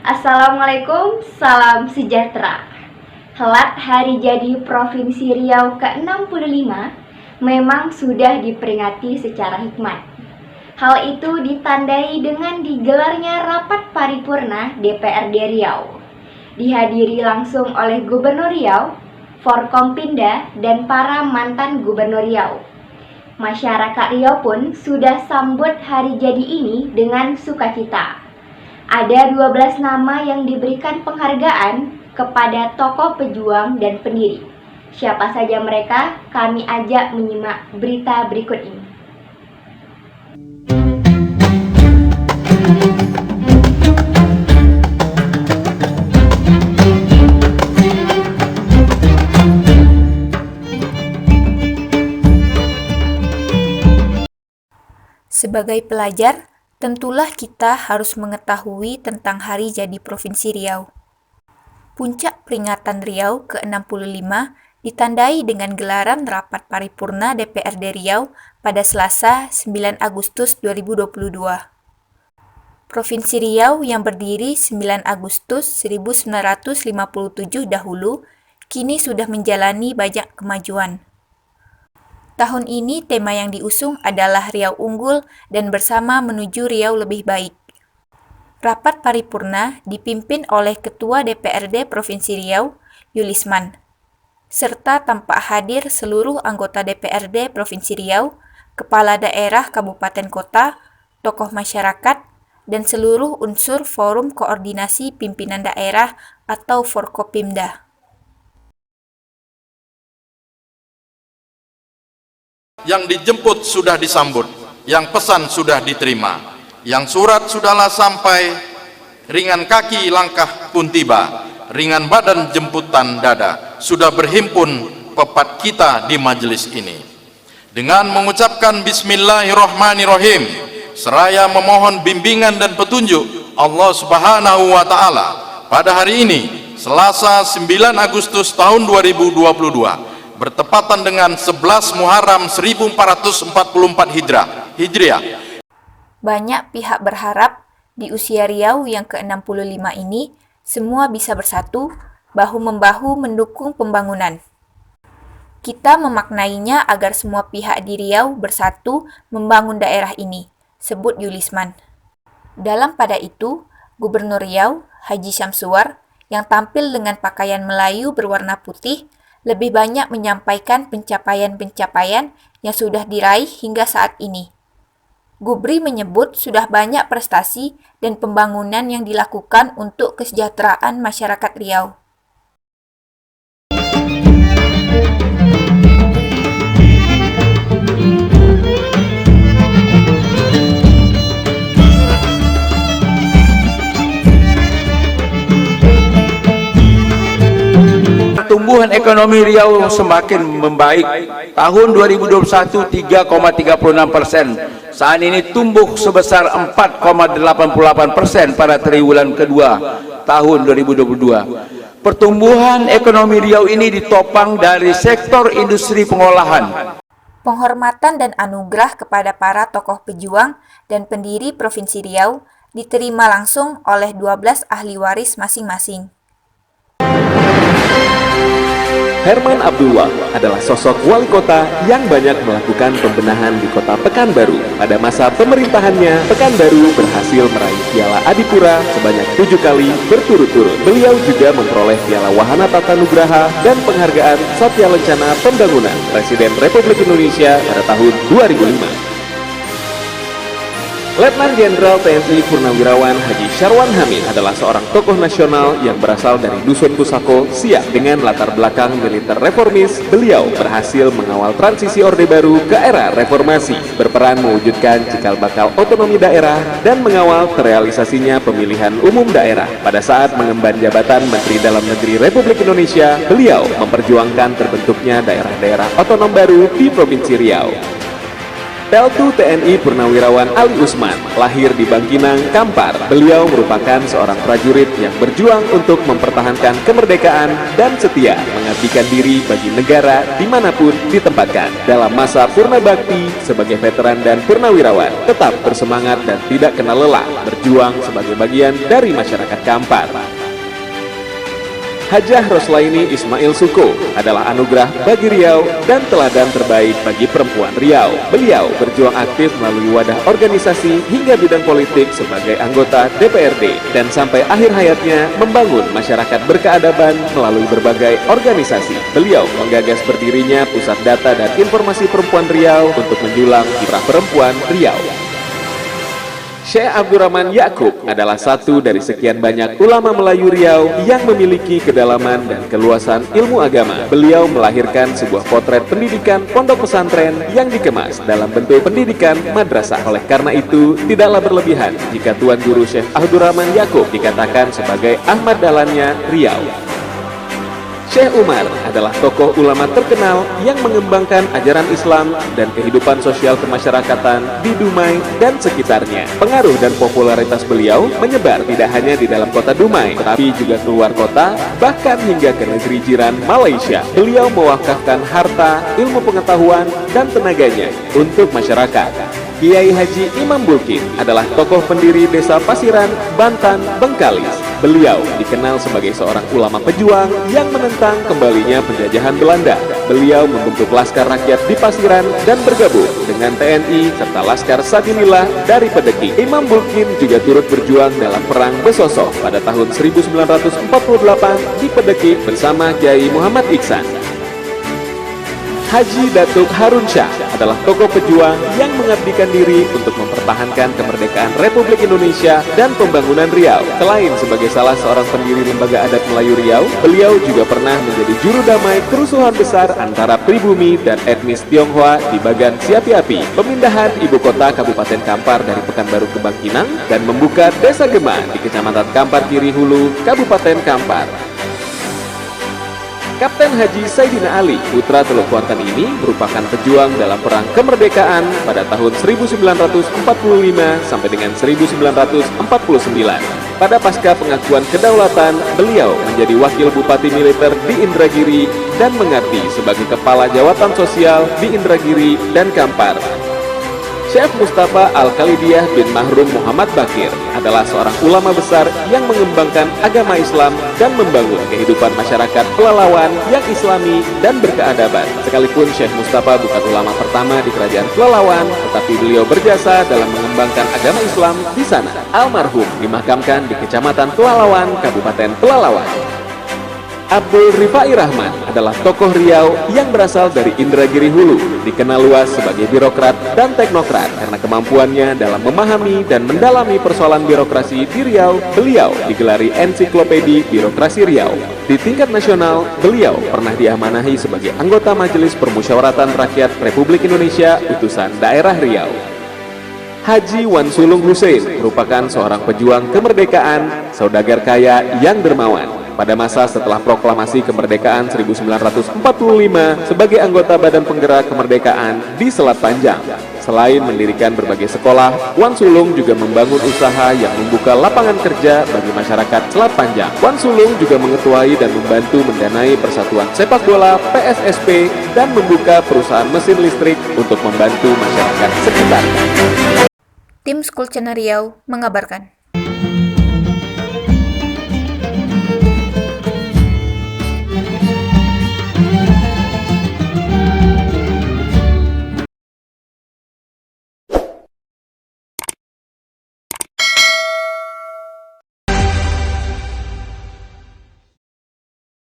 Assalamualaikum, salam sejahtera. Helat Hari Jadi Provinsi Riau ke-65 memang sudah diperingati secara hikmat. Hal itu ditandai dengan digelarnya rapat paripurna DPRD Riau. Dihadiri langsung oleh Gubernur Riau, Forkompinda, dan para mantan Gubernur Riau. Masyarakat Riau pun sudah sambut hari jadi ini dengan sukacita. Ada 12 nama yang diberikan penghargaan kepada tokoh pejuang dan pendiri. Siapa saja mereka? Kami ajak menyimak berita berikut ini. Sebagai pelajar, tentulah kita harus mengetahui tentang Hari Jadi Provinsi Riau. Puncak peringatan Riau ke-65 ditandai dengan gelaran rapat paripurna DPRD Riau pada Selasa 9 Agustus 2022. Provinsi Riau yang berdiri 9 Agustus 1957 dahulu, kini sudah menjalani banyak kemajuan. Tahun ini tema yang diusung adalah Riau Unggul dan Bersama Menuju Riau Lebih Baik. Rapat paripurna dipimpin oleh Ketua DPRD Provinsi Riau, Yulisman, serta tampak hadir seluruh anggota DPRD Provinsi Riau, kepala daerah kabupaten kota, tokoh masyarakat, dan seluruh unsur Forum Koordinasi Pimpinan Daerah atau Forkopimda. Yang dijemput sudah disambut, yang pesan sudah diterima, yang surat sudahlah sampai, ringan kaki langkah pun tiba, ringan badan jemputan dada, sudah berhimpun pepat kita di majelis ini. Dengan mengucapkan Bismillahirrahmanirrahim, seraya memohon bimbingan dan petunjuk Allah Subhanahu wa Ta'ala, pada hari ini, Selasa 9 Agustus tahun 2022, bertepatan dengan 11 Muharram 1444 Hijriah. Banyak pihak berharap di usia Riau yang ke-65 ini semua bisa bersatu, bahu-membahu mendukung pembangunan. Kita memaknainya agar semua pihak di Riau bersatu membangun daerah ini, sebut Yulisman. Dalam pada itu, Gubernur Riau, Haji Syamsuar, yang tampil dengan pakaian Melayu berwarna putih, lebih banyak menyampaikan pencapaian-pencapaian yang sudah diraih hingga saat ini. Gubri menyebut sudah banyak prestasi dan pembangunan yang dilakukan untuk kesejahteraan masyarakat Riau. Pertumbuhan ekonomi Riau semakin membaik. Tahun 2021 3,36%. Saat ini tumbuh sebesar 4,88% pada triwulan kedua tahun 2022. Pertumbuhan ekonomi Riau ini ditopang dari sektor industri pengolahan. Penghormatan dan anugerah kepada para tokoh pejuang dan pendiri Provinsi Riau diterima langsung oleh 12 ahli waris masing-masing. Herman Abdullah adalah sosok wali kota yang banyak melakukan pembenahan di kota Pekanbaru. Pada masa pemerintahannya, Pekanbaru berhasil meraih Piala Adipura sebanyak 7 kali berturut-turut. Beliau juga memperoleh Piala Wahana Tata Nugraha dan penghargaan Satya Lencana Pembangunan Presiden Republik Indonesia pada tahun 2005. Letnan Jenderal TNI Purnawirawan Haji Syarwan Hamid adalah seorang tokoh nasional yang berasal dari Dusun Pusako, Siak. Dengan latar belakang militer reformis, beliau berhasil mengawal transisi Orde Baru ke era reformasi, berperan mewujudkan cikal bakal otonomi daerah, dan mengawal terrealisasinya pemilihan umum daerah. Pada saat mengemban jabatan Menteri Dalam Negeri Republik Indonesia, beliau memperjuangkan terbentuknya daerah-daerah otonom baru di Provinsi Riau. Peltu TNI Purnawirawan Ali Usman lahir di Bangkinang, Kampar. Beliau merupakan seorang prajurit yang berjuang untuk mempertahankan kemerdekaan dan setia mengabdikan diri bagi negara dimanapun ditempatkan. Dalam masa purna bakti sebagai veteran dan purnawirawan, tetap bersemangat dan tidak kenal lelah berjuang sebagai bagian dari masyarakat Kampar. Hajah Roslaini Ismail Suko adalah anugerah bagi Riau dan teladan terbaik bagi perempuan Riau. Beliau berjuang aktif melalui wadah organisasi hingga bidang politik sebagai anggota DPRD dan sampai akhir hayatnya membangun masyarakat berkeadaban melalui berbagai organisasi. Beliau menggagas berdirinya Pusat Data dan Informasi Perempuan Riau untuk menjulang kiprah perempuan Riau. Syekh Abdurrahman Yakub adalah satu dari sekian banyak ulama Melayu Riau yang memiliki kedalaman dan keluasan ilmu agama. Beliau melahirkan sebuah potret pendidikan pondok pesantren yang dikemas dalam bentuk pendidikan madrasah. Oleh karena itu, tidaklah berlebihan jika Tuan Guru Syekh Abdurrahman Yakub dikatakan sebagai Ahmad Dahlannya Riau. Syekh Umar adalah tokoh ulama terkenal yang mengembangkan ajaran Islam dan kehidupan sosial kemasyarakatan di Dumai dan sekitarnya. Pengaruh dan popularitas beliau menyebar tidak hanya di dalam kota Dumai, tetapi juga keluar kota, bahkan hingga ke negeri jiran Malaysia. Beliau mewakafkan harta, ilmu pengetahuan, dan tenaganya untuk masyarakat. Kiai Haji Imam Bulkin adalah tokoh pendiri Desa Pasiran, Bantan, Bengkalis. Beliau dikenal sebagai seorang ulama pejuang yang menentang kembalinya penjajahan Belanda. Beliau membentuk Laskar Rakyat di Pasiran dan bergabung dengan TNI serta Laskar Sabinillah dari Pedeki. Imam Bulkin juga turut berjuang dalam Perang Besoso pada tahun 1948 di Pedeki bersama Kiai Muhammad Iksan. Haji Datuk Harun Syah adalah tokoh pejuang yang mengabdikan diri untuk mempertahankan kemerdekaan Republik Indonesia dan pembangunan Riau. Selain sebagai salah seorang pendiri Lembaga Adat Melayu Riau, beliau juga pernah menjadi juru damai kerusuhan besar antara pribumi dan etnis Tionghoa di Bagan Siapi-Api, pemindahan ibu kota Kabupaten Kampar dari Pekanbaru ke Bangkinang, dan membuka Desa Gema di Kecamatan Kampar Kiri Hulu, Kabupaten Kampar. Kapten Haji Saidina Ali, putra Teluk Kuantan ini merupakan pejuang dalam Perang Kemerdekaan pada tahun 1945 sampai dengan 1949. Pada pasca pengakuan kedaulatan, beliau menjadi wakil bupati militer di Indragiri dan mengabdi sebagai kepala jawatan sosial di Indragiri dan Kampar. Syekh Mustafa Al-Khalidiyah bin Mahrum Muhammad Bakir adalah seorang ulama besar yang mengembangkan agama Islam dan membangun kehidupan masyarakat Pelalawan yang islami dan berkeadaban. Sekalipun Syekh Mustafa bukan ulama pertama di kerajaan Pelalawan, tetapi beliau berjasa dalam mengembangkan agama Islam di sana. Almarhum dimakamkan di Kecamatan Pelalawan, Kabupaten Pelalawan. Abdul Rifai Rahman adalah tokoh Riau yang berasal dari Indragiri Hulu, dikenal luas sebagai birokrat dan teknokrat karena kemampuannya dalam memahami dan mendalami persoalan birokrasi di Riau. Beliau digelari ensiklopedi birokrasi Riau. Di tingkat nasional, beliau pernah diamanahi sebagai anggota Majelis Permusyawaratan Rakyat Republik Indonesia utusan daerah Riau. Haji Wan Sulung Hussein merupakan seorang pejuang kemerdekaan, saudagar kaya yang dermawan. Pada masa setelah proklamasi kemerdekaan 1945 sebagai anggota Badan Penggerak Kemerdekaan di Selat Panjang. Selain mendirikan berbagai sekolah, Wan Sulung juga membangun usaha yang membuka lapangan kerja bagi masyarakat Selat Panjang. Wan Sulung juga mengetuai dan membantu mendanai Persatuan Sepak Bola PSSP dan membuka perusahaan mesin listrik untuk membantu masyarakat sekitar. Tim School Channel Riau mengabarkan.